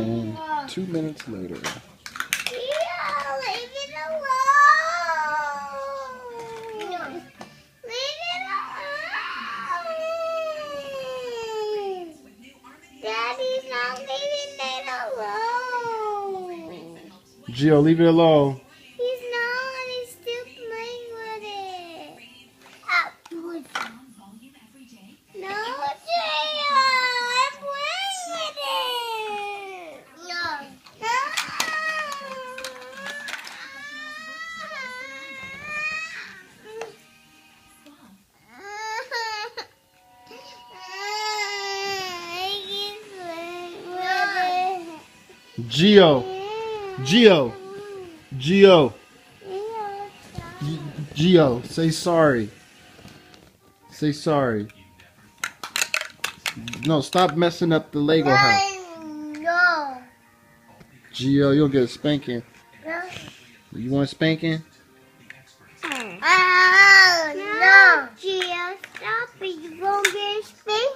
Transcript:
And 2 minutes later. Yeah, leave it alone. Leave it alone. Daddy's not leaving it alone. Gio, leave it alone. He's not. He's still playing with it. Ah, no, Gio, I'm playing with it. No. No. Gio. Gio. Gio. Gio, say sorry. Say sorry. No, stop messing up the Lego house. No. Gio, you'll get a spanking. No. You want a spanking? Ah.